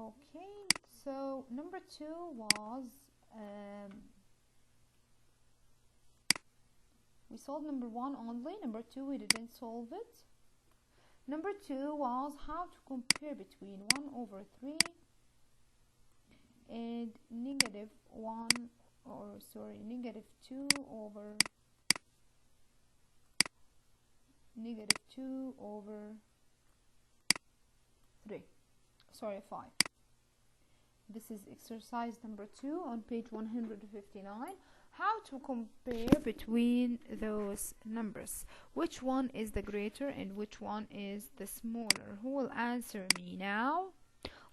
Okay, so number 2 was we solved number 1 only. Number 2 we didn't solve it. Number 2 was how to compare between 1 over 3 and negative 2 over negative 2 over 3. Sorry, 5. This is exercise number 2 on page 159. How to compare between those numbers. Which one is the greater and which one is the smaller? Who will answer me now?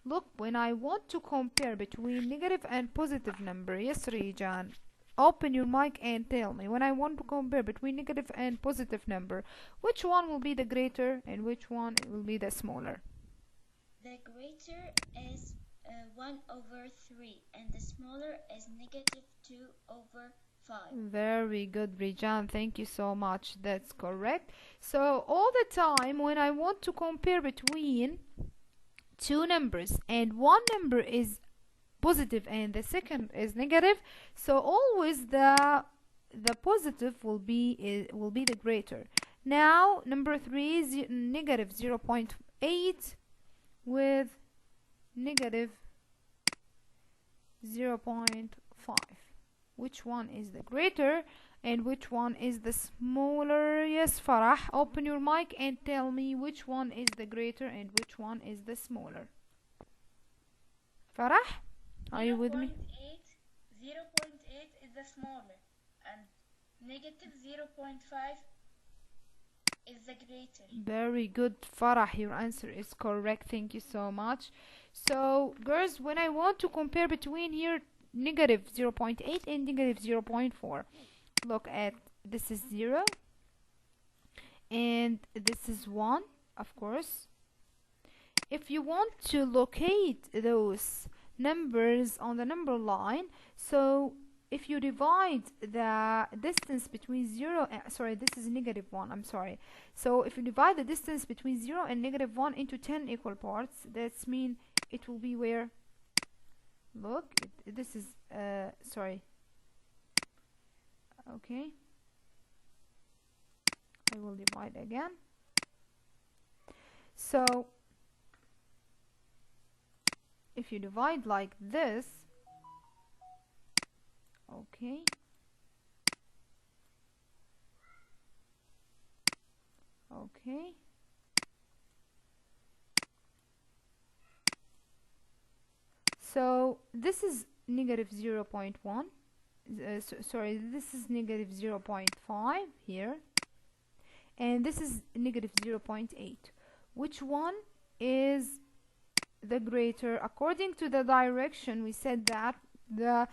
Look, when I want to compare between negative and positive number, yes, Rijan, open your mic and tell me. When I want to compare between negative and positive number, which one will be the greater and which one will be the smaller? The greater is 1 over 3 and the smaller is negative 2 over 5. Very good, Rijan. Thank you so much. That's correct. So all the time when I want to compare between two numbers and one number is positive and the second is negative, so always the positive will be the greater. Now number 3 is negative 0.8 with negative 0.5. Which one is the greater and which one is the smaller? Yes, Farah, open your mic and tell me which one is the greater and which one is the smaller. Farah, are you with me? 0.8 is the smaller and negative 0.5 is the greater. Very good, Farah. Your answer is correct. Thank you so much. So, girls, when I want to compare between here negative 0.8 and negative 0.4, look at this is 0 and this is 1, of course. If you want to locate those numbers on the number line, so if you divide the distance between 0 and, sorry, this is negative 1, I'm sorry. So if you divide the distance between 0 and negative 1 into 10 equal parts, that's mean it will be where, look, this is, sorry, okay, I will divide again. So if you divide like this, okay, okay, so this is negative 0.1, sorry, this is negative 0.5 here, and this is negative 0.8. Which one is the greater? According to the direction, we said that the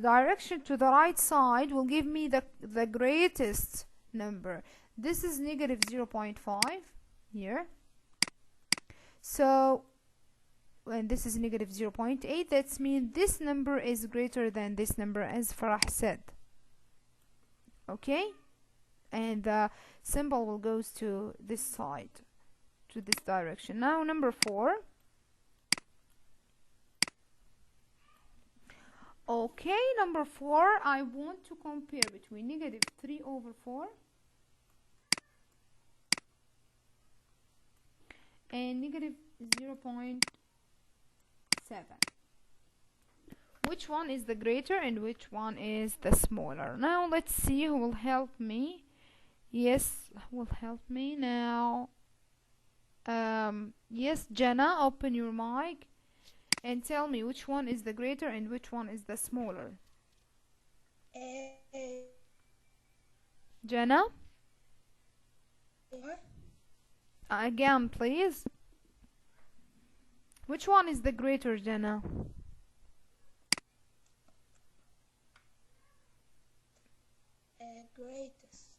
direction to the right side will give me the greatest number. This is negative 0.5 here. So, and this is negative 0.8. That means this number is greater than this number, as Farah said. Okay? And the symbol will goes to this side, to this direction. Now number 4. Okay, number 4, I want to compare between negative 3 over 4 and negative 0.7. Which one is the greater and which one is the smaller? Now let's see who will help me. Yes, who will help me now? Yes, Jenna, open your mic and tell me which one is the greater and which one is the smaller. Jenna? Again, please. Which one is the greater, Jenna? Greatest.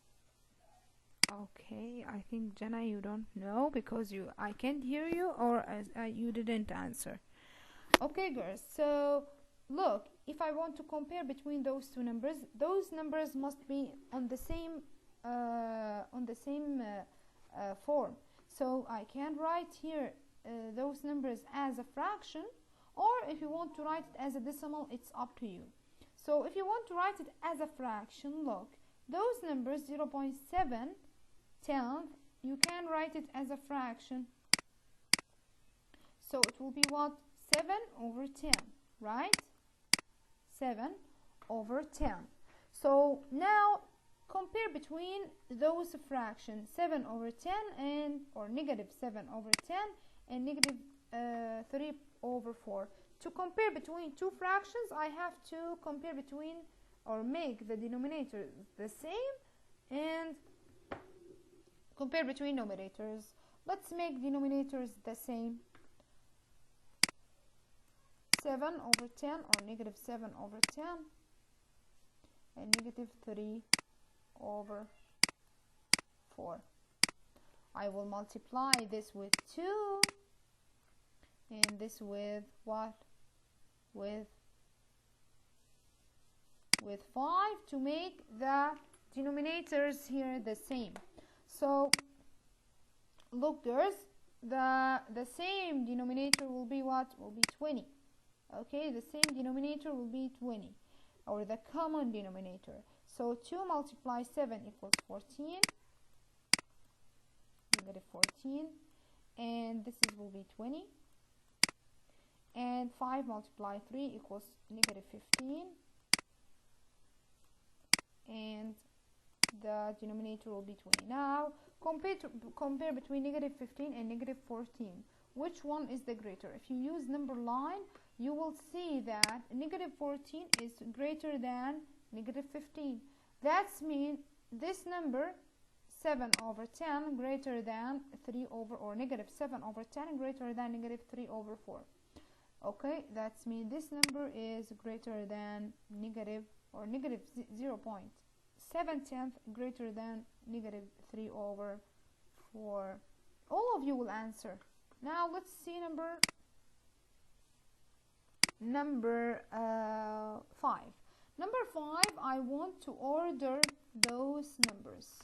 Okay, I think Jenna, you don't know because I can't hear you, or you didn't answer. Okay, girls, so look, if I want to compare between those two numbers, those numbers must be on the same form. So I can write here those numbers as a fraction, or if you want to write it as a decimal, it's up to you. So if you want to write it as a fraction, look, those numbers 0.7 tenth, you can write it as a fraction. So it will be what? 7 over 10, right? 7 over 10. So now compare between those fractions, 7 over 10 and, or negative 7 over 10 and negative 3 over 4. To compare between two fractions, I have to compare between, or make the denominators the same and compare between numerators. Let's make denominators the same. 7 over 10, or negative 7 over 10, and negative 3 over 4. I will multiply this with 2 and this with what? With 5 to make the denominators here the same. So look, girls, the same denominator will be what? Will be 20. Okay, the same denominator will be 20, or the common denominator. So 2 multiply 7 equals 14, negative 14, and this will be 20. And 5 multiply 3 equals negative 15, and the denominator will be 20. Now compare between negative 15 and negative 14. Which one is the greater? If you use number line, you will see that negative 14 is greater than negative 15. That's mean this number 7 over 10 greater than 3 over, or negative 7 over 10 greater than negative 3 over 4. Okay, that's mean this number is greater than negative, or negative 0.7 greater than negative 3 over 4. All of you will answer. Now let's see number 5. Number 5, I want to order those numbers.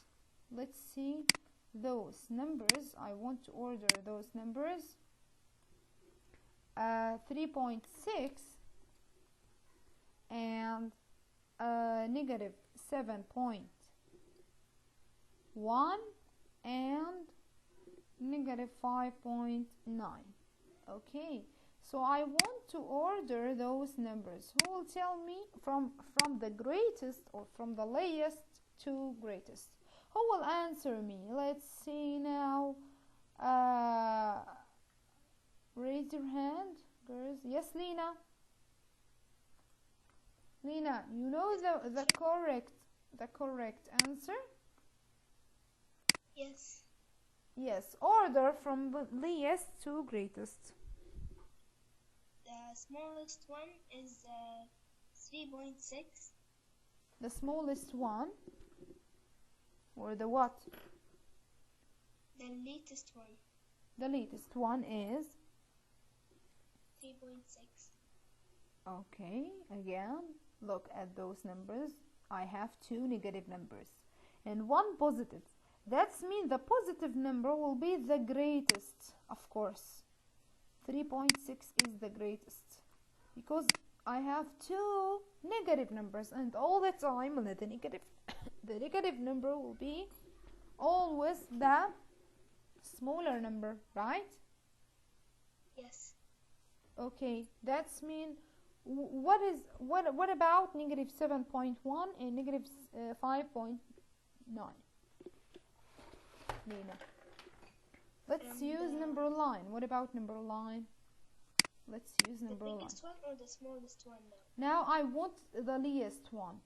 Let's see those numbers. I want to order those numbers. 3.6 and negative 7.1 and negative 5.9. Okay, so I want to order those numbers. Who will tell me from the greatest, or from the least to greatest? Who will answer me? Let's see now. Raise your hand, girls. Yes, Lena. Lena, you know the correct answer? Yes. Yes. Order from least to greatest. The smallest one is 3.6. The smallest one, or the what? The latest one. The latest one is 3.6. Okay, again, look at those numbers. I have 2 negative numbers and 1 positive. That means the positive number will be the greatest, of course. 3.6 is the greatest because I have 2 negative numbers, and all the time the negative number will be always the smaller number, right? Yes. Okay, that's mean what about negative 7.1 and negative 5.9? Lena, let's use number line. What about number line? Let's use number line. The biggest one or the smallest one now? Now I want the least one.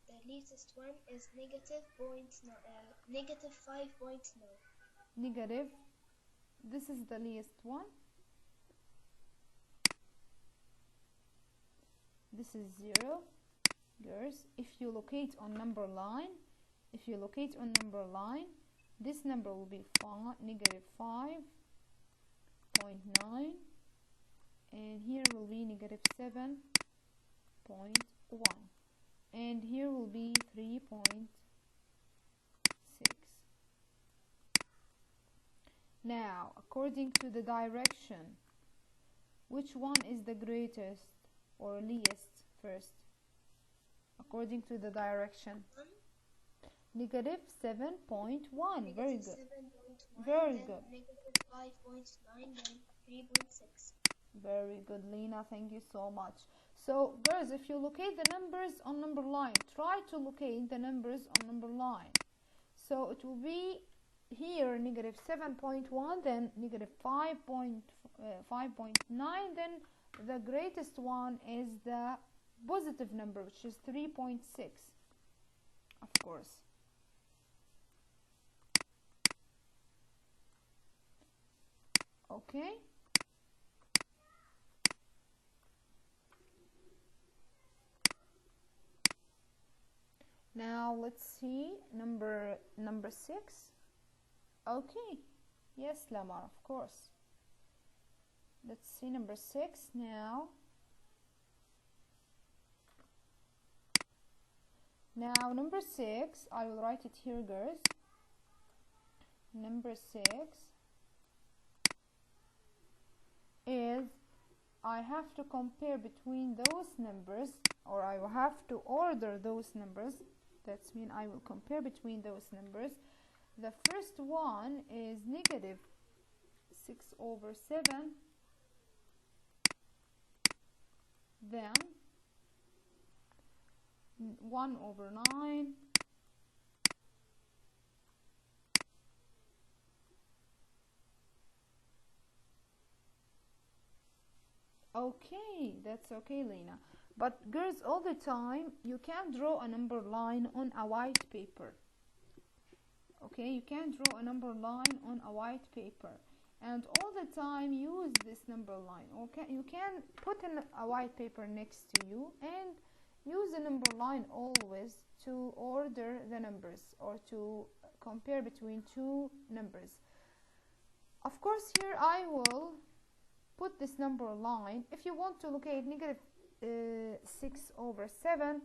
The least one is negative 5.9. Negative. This is the least one. This is 0. Girls, if you locate on number line, this number will be negative 5.9, and here will be negative 7.1, and here will be 3.6. Now, according to the direction, which one is the greatest or least first, according to the direction? Negative 7.1. Very good. 7.1, Very then good. negative 5.9, then 3.6. Very good, Lena. Thank you so much. So, girls, if you locate the numbers on number line, try to locate the numbers on number line. So, it will be here negative 7.1, then negative 5.9, then the greatest one is the positive number, which is 3.6, of course. Okay. Now let's see number 6. Okay. Yes, Lamar, of course. Let's see number 6 now. Now number 6, I will write it here, girls. Number 6 is, I have to compare between those numbers, or I will have to order those numbers. That means I will compare between those numbers. The first one is negative 6/7, then 1/9, okay, that's okay, Lena. But girls, all the time you can draw a number line on a white paper. Okay, you can draw a number line on a white paper, and all the time use this number line. Okay, you can put a white paper next to you and use a number line always to order the numbers or to compare between two numbers. Of course, here I will put this number line. If you want to locate negative 6/7,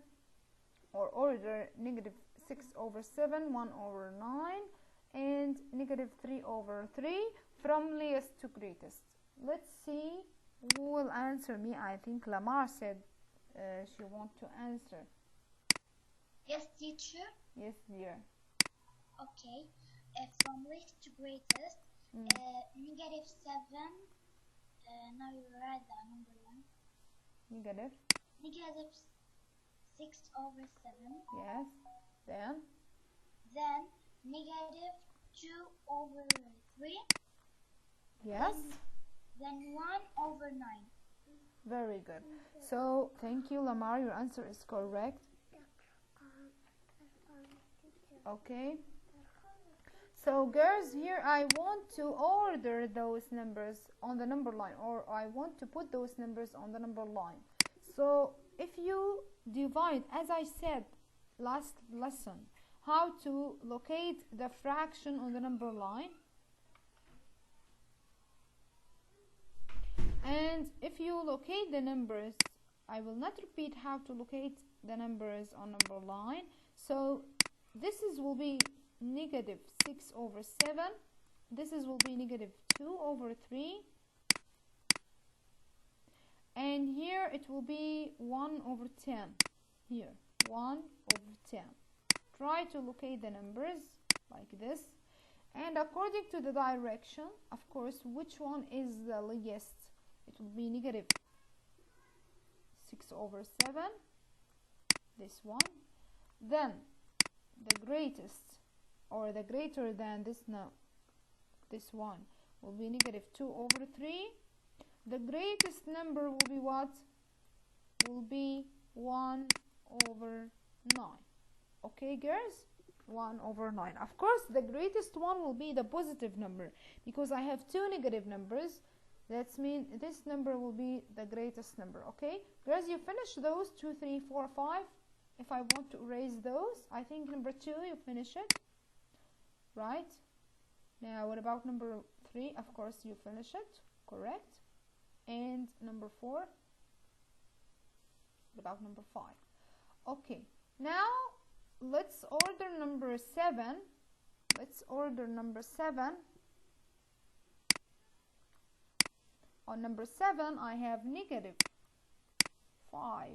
or order negative 6/7, 1/9, and negative 3/3 from least to greatest. Let's see who will answer me. I think Lamar said she wants to answer. Yes, teacher. Yes, dear. Okay. From least to greatest, negative 7. Now you write the number one. Negative 6/7. Yes. Then negative 2/3. Yes. Then 1/9. Very good. So thank you, Lamar. Your answer is correct. Okay. So girls, here I want to order those numbers on the number line, or I want to put those numbers on the number line. So if you divide, as I said last lesson, how to locate the fraction on the number line, and if you locate the numbers, I will not repeat how to locate the numbers on number line. So this will be negative 6/7, this will be negative 2/3, and here it will be 1/10. Here 1/10. Try to locate the numbers like this, and according to the direction, of course, which one is the least? It will be negative 6/7, this one. Then the greatest, or the greater than this, no, this one will be negative 2/3. The greatest number will be what? Will be 1/9. Okay, girls? 1/9. Of course, the greatest one will be the positive number, because I have two negative numbers. That means this number will be the greatest number. Okay, girls, you finish those 2, 3, 4, 5. If I want to erase those, I think number 2 you finish it, right? Now what about number 3? Of course you finish it, correct. And number 4, what about number 5? Okay, now let's order number 7. Let's order number 7 On number 7, I have negative 5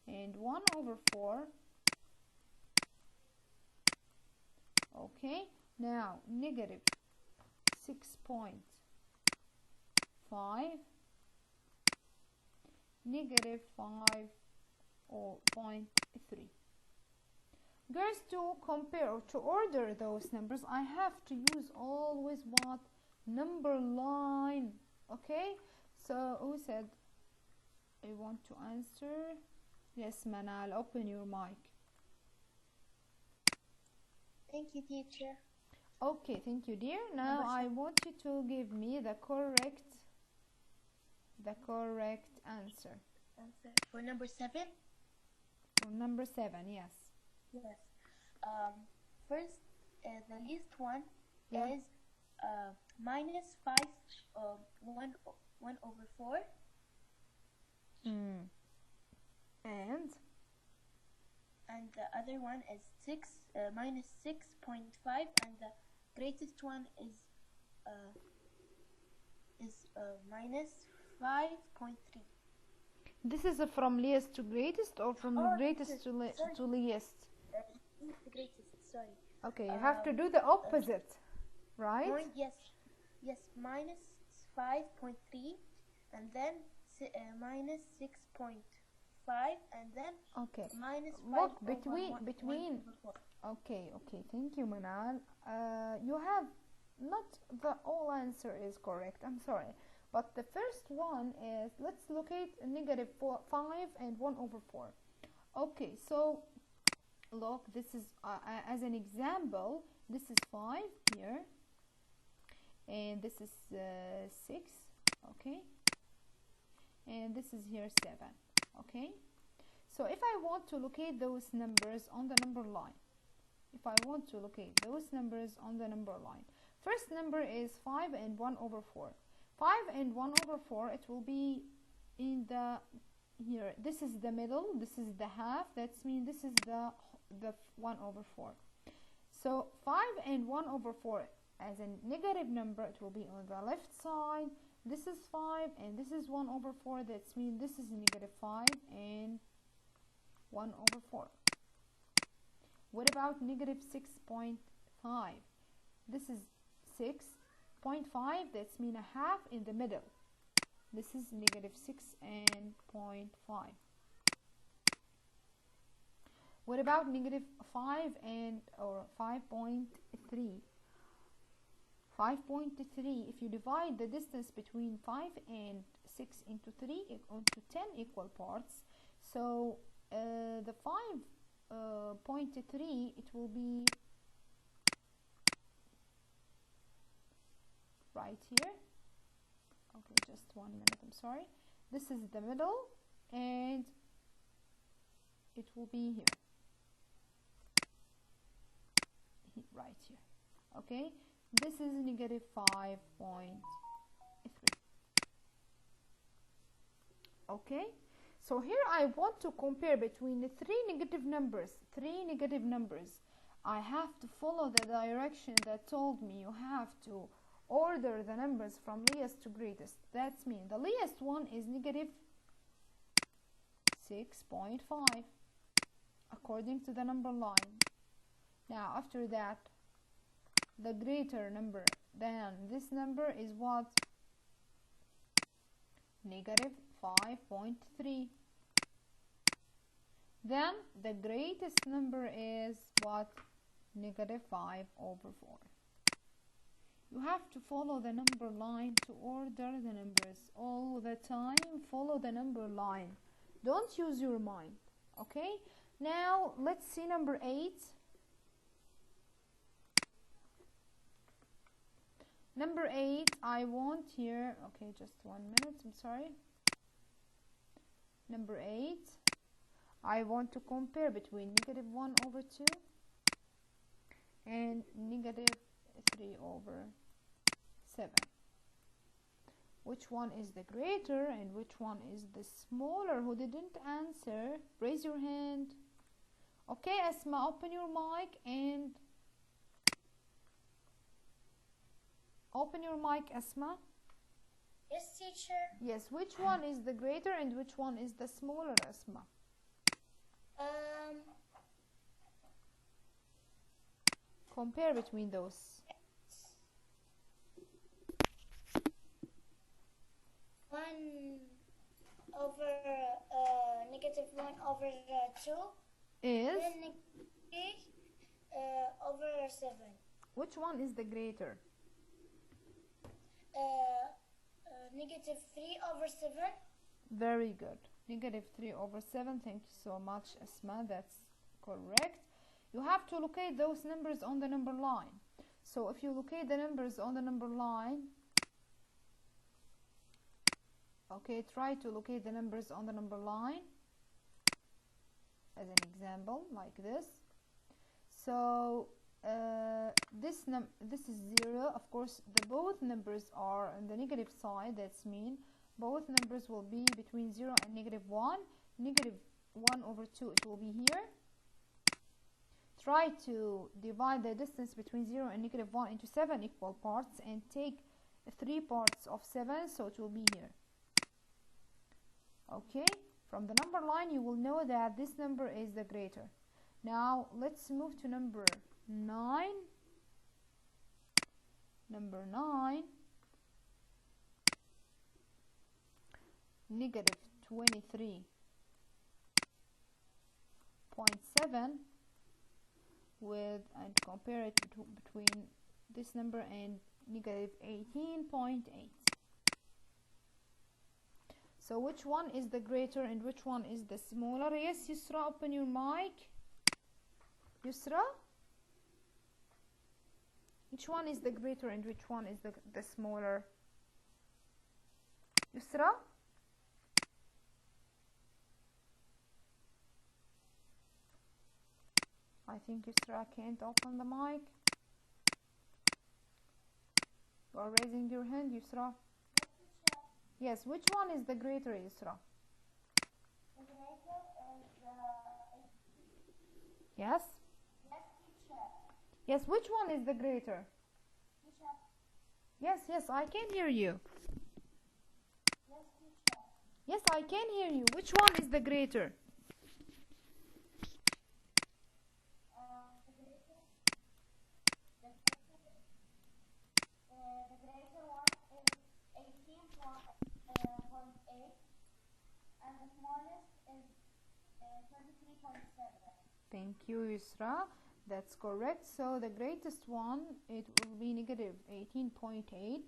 and 1 over 4. Okay, now negative 6.5, negative 5.3. Guys, to compare or to order those numbers, I have to use always what? Number line. Okay, so who said I want to answer? Yes, Manal, open your mic. Thank you, teacher. Okay, thank you, dear. Now I want you to give me the correct answer. For number 7? For number 7, yes. Yes. First, the least one Yeah. is minus 5, 1 over 4. And the other one is minus 6.5, and the greatest one is minus 5.3. This is from least to greatest or from greatest to least? The greatest, sorry. Okay, you have to do the opposite, right? Yes, minus 5.3, and then minus 6.5, and then Okay. minus 5 Look, over between. 1 over 4. Okay, thank you, Manal. You have not the all answer is correct. I'm sorry, but the first one is, let's locate negative 5 and 1 over 4. Okay, so look, this is as an example. This is 5 here, and this is 6. Okay, and this is here 7. Okay, so if I want to locate those numbers on the number line, first number is 5 and 1 over 4. 5 and 1 over 4, it will be in the here. This is the middle, this is the half, that means this is the 1 over 4. So 5 and 1 over 4 as a negative number, it will be on the left side. This is 5 and this is 1 over 4, that means this is negative 5 and 1 over 4. What about negative 6.5? This is 6.5, that means a half in the middle. This is negative 6 and 0.5. What about negative 5 or 5.3? 5.3, if you divide the distance between 5 and 6 into 3 into 10 equal parts, so the 5.3, it will be right here. Okay, just 1 minute, I'm sorry. This is the middle and it will be here, right here. Okay, this is negative 5.3. Okay, so here I want to compare between the three negative numbers. I have to follow the direction that told me you have to order the numbers from least to greatest. That's mean the least one is negative 6.5 according to the number line. Now after that, the greater number than this number is what? Negative 5.3. Then the greatest number is what? Negative 5 over 4. You have to follow the number line to order the numbers all the time. Follow the number line. Don't use your mind. Okay? Now let's see number 8. Number 8, I want here, okay, just 1 minute, I'm sorry. Number 8, I want to compare between negative 1 over 2 and negative 3 over 7. Which one is the greater and which one is the smaller? Who didn't answer? Raise your hand. Okay, Asma, open your mic and open your mic, Asma. Yes, teacher. Yes, which one is the greater and which one is the smaller, Asma? Compare between those. 1 over negative 1 over 2 Is? then negative over 7. Which one is the greater? Negative 3 over 7. Very good. Negative 3 over 7. Thank you so much, Asma. That's correct. You have to locate those numbers on the number line. So if you locate the numbers on the number line, okay, try to locate the numbers on the number line as an example, like this. So this is 0. Of course, both numbers are on the negative side. That's mean both numbers will be between 0 and negative 1. Negative 1 over 2, it will be here. Try to divide the distance between 0 and negative 1 into 7 equal parts and take 3 parts of 7, so it will be here. Okay, from the number line you will know that this number is the greater. Now let's move to number 9. Number 9, negative 23.7 with, and compare it between this number and negative 18.8. So which one is the greater and which one is the smaller? Yes, Yusra, open your mic. Yusra? Which one is the greater and which one is the smaller? Yusra? I think Yusra can't open the mic. You are raising your hand, Yusra. Yes, which one is the greater, Yusra? The greater is Yes? yes, teacher. Yes, which one is the greater? Teacher. Yes, I can hear you. Yes, teacher. Yes, I can hear you. Which one is the greater? The greater one is 18.8 and the smallest is 23.7. Thank you, Yusra. That's correct. So the greatest one, it will be negative 18.8.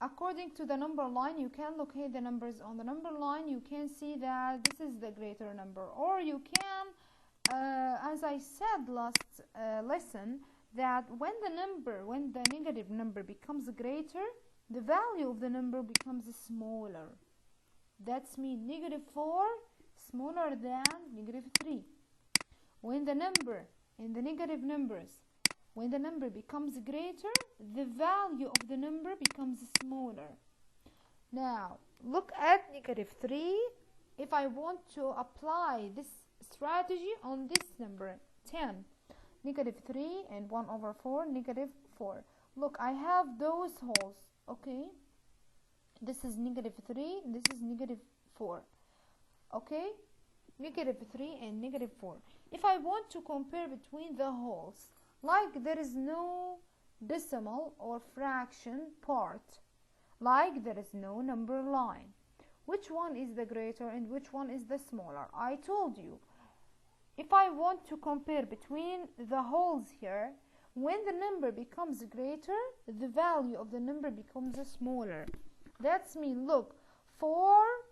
According to the number line, you can locate the numbers on the number line. You can see that this is the greater number, or you can, as I said last lesson, that when the negative number becomes greater, the value of the number becomes smaller. That's mean negative 4 smaller than negative 3. When the number in the negative numbers, when the number becomes greater, the value of the number becomes smaller. Now look at negative 3. If I want to apply this strategy on this number 10, negative 3 and 1 over 4, negative 4. Look, I have those holes, okay? This is negative 3, this is negative 4, okay? Negative 3 and negative 4. If I want to compare between the holes, like there is no decimal or fraction part, like there is no number line, which one is the greater and which one is the smaller? I told you, if I want to compare between the holes here, when the number becomes greater, the value of the number becomes smaller. That's mean, look, 4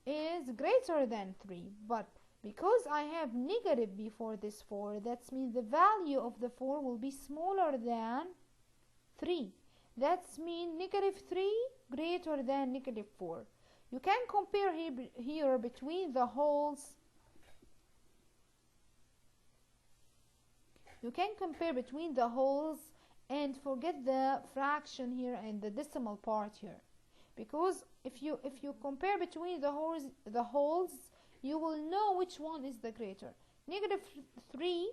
is greater than 3, but because I have negative before this 4, that means the value of the 4 will be smaller than 3. That's mean negative 3 greater than negative 4. You can compare here between the holes. You can compare between the holes and forget the fraction here and the decimal part here, because if you compare between the holes, you will know which one is the greater. Negative 3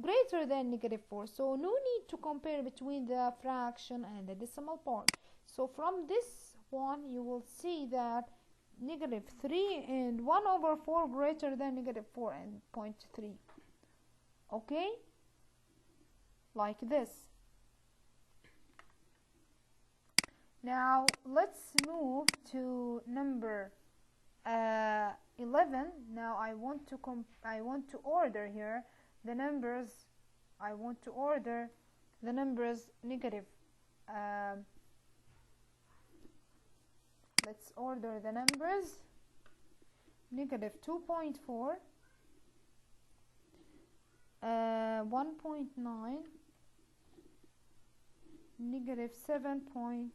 greater than negative 4, so no need to compare between the fraction and the decimal part. So from this 1, you will see that negative 3 and 1 over 4 greater than negative 4 and 0.3. Okay, like this. Now let's move to number 11. Now I want to order here the numbers. I want to order the numbers negative. Let's order the numbers negative 2.4, 1.9, negative 7.6.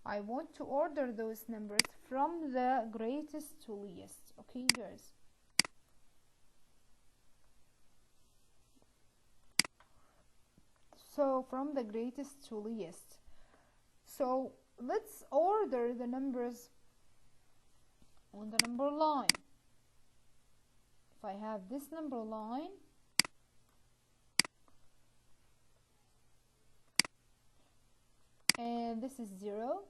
I want to order those numbers from the greatest to least. Okay, girls. So from the greatest to least. So let's order the numbers on the number line. If I have this number line, and this is 0,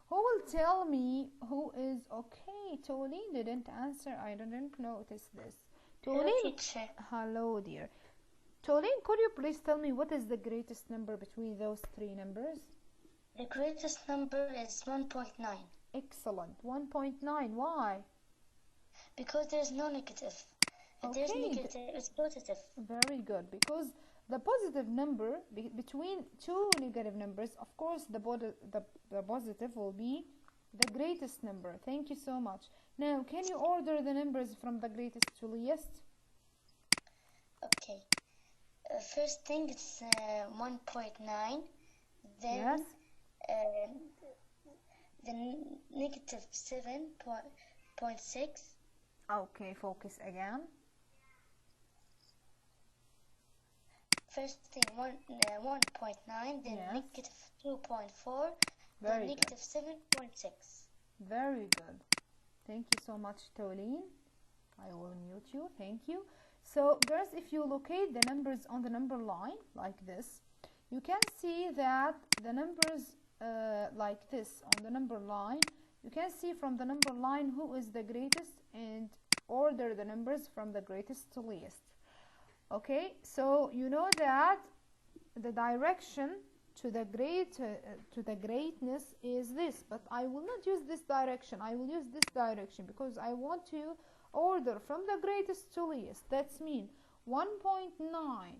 who will tell me who is okay? Tolene didn't answer. I didn't notice this. Tolene, hello dear. Tolene, could you please tell me what is the greatest number between those three numbers? The greatest number is 1.9. Excellent. 1.9. Why? Because there's no negative. If there's negative, it's positive. Very good. Because the positive number between two negative numbers, of course, the positive will be the greatest number. Thank you so much. Now, can you order the numbers from the greatest to least? Okay. First thing, it's 1.9. Then, yes. The negative 7.6. Okay, focus again. First thing, 1.9, then yes. negative 2.4, then negative 7.6. Very good. Thank you so much, Tolene. I will mute you. Thank you. So, girls, if you locate the numbers on the number line, like this, you can see that the numbers like this on the number line, you can see from the number line who is the greatest and order the numbers from the greatest to least. Okay, so you know that the direction to the greatness is this, but I will not use this direction. I will use this direction because I want to order from the greatest to least. That's mean 1.9,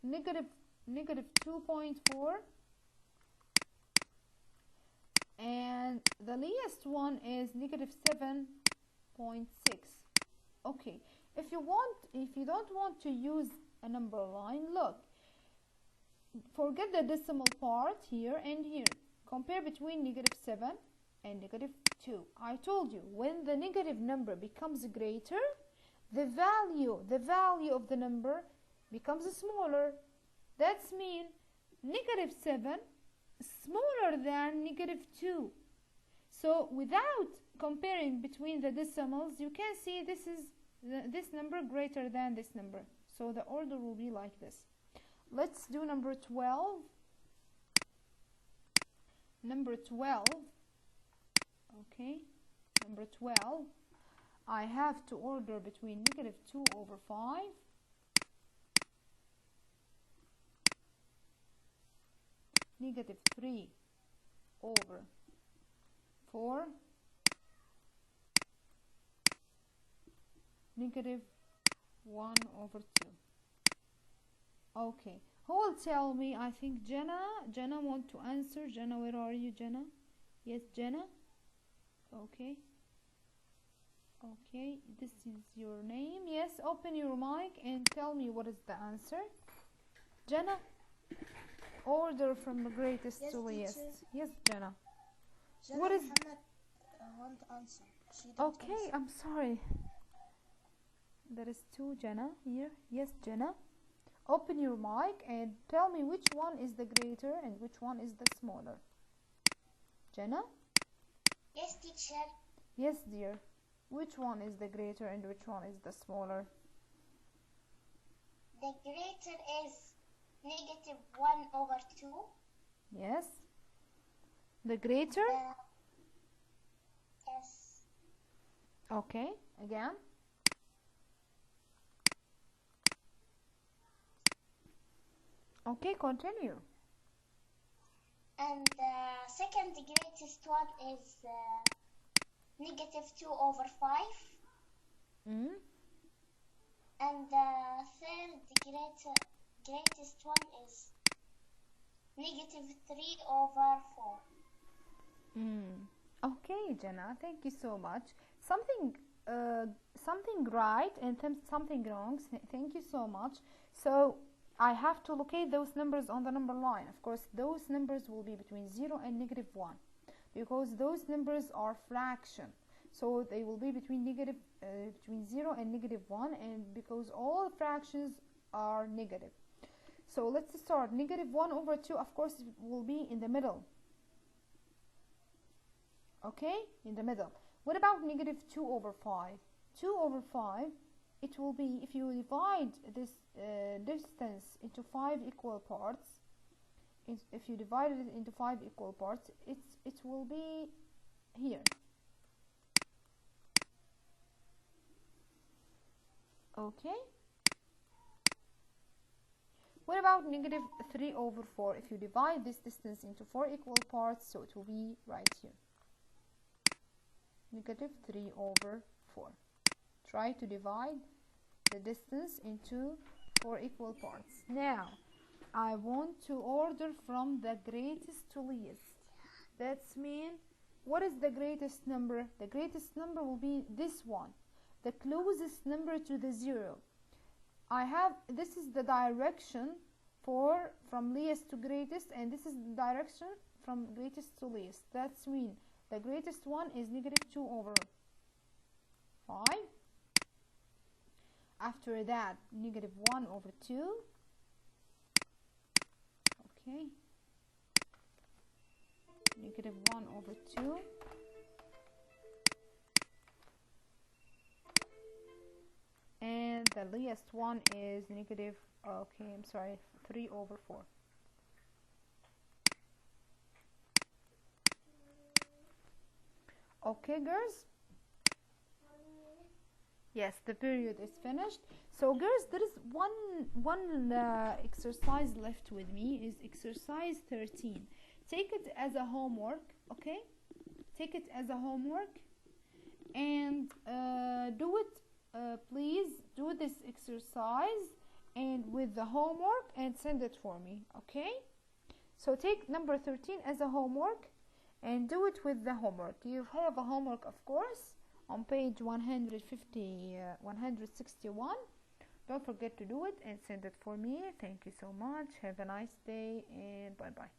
negative 2.4, and the least one is negative 7.6. Okay, if you don't want to use a number line, look, forget the decimal part here and here. Compare between negative 7 and negative 2. I told you, when the negative number becomes greater, the value of the number becomes smaller. That's mean negative 7 is smaller than negative 2. So without comparing between the decimals, you can see this is this number greater than this number. So the order will be like this. Let's do number 12. Number 12. Okay, number 12. I have to order between negative 2 over 5 negative 3 over 4 negative 1 over 2. Okay, who will tell me? I think Jenna want to answer. Jenna, where are you, Jenna? Yes, Jenna. Okay, this is your name. Yes, open your mic and tell me what is the answer. Jenna, order from the greatest to least. Yes, Jenna. What is? I want to answer. Okay, answer. I'm sorry. There is two Jenna here. Yes, Jenna. Open your mic and tell me which one is the greater and which one is the smaller. Jenna? Yes, teacher. Yes, dear. Which one is the greater and which one is the smaller? The greater is negative 1 over 2. Yes. The greater? Yes. Okay, again. Okay, continue. And the second greatest one is negative 2 over 5. Mm. And the third greatest one is negative 3 over 4. Okay, Jenna, thank you so much. Something right and something wrong. Thank you so much. So I have to locate those numbers on the number line. Of course, those numbers will be between 0 and negative 1 because those numbers are fraction. So they will be between 0 and negative 1, and because all fractions are negative. So let's start. Negative 1 over 2, of course, it will be in the middle. Okay, in the middle. What about negative 2 over 5? 2 over 5, it will be, if you divide this distance into 5 equal parts, if you divide it into 5 equal parts, it will be here. Okay. What about negative 3 over 4? If you divide this distance into 4 equal parts, so it will be right here. Negative 3 over 4. Try to divide the distance into 4 equal parts. Now, I want to order from the greatest to least. That's mean, what is the greatest number? The greatest number will be this one, the closest number to the 0. This is the direction from least to greatest, and this is the direction from greatest to least. That's mean the greatest one is negative 2 over 5. After that, negative 1 over 2. Okay. Negative 1 over 2. And the least one is negative, okay, I'm sorry, 3 over 4. Okay, girls? Yes, the period is finished. So, girls, there is one exercise left with me, is exercise 13. Take it as a homework, okay? Take it as a homework and do it. Please do this exercise and with the homework and send it for me, okay? So take number 13 as a homework and do it with the homework. You have a homework, of course, on page 161. Don't forget to do it and send it for me. Thank you so much. Have a nice day and bye bye.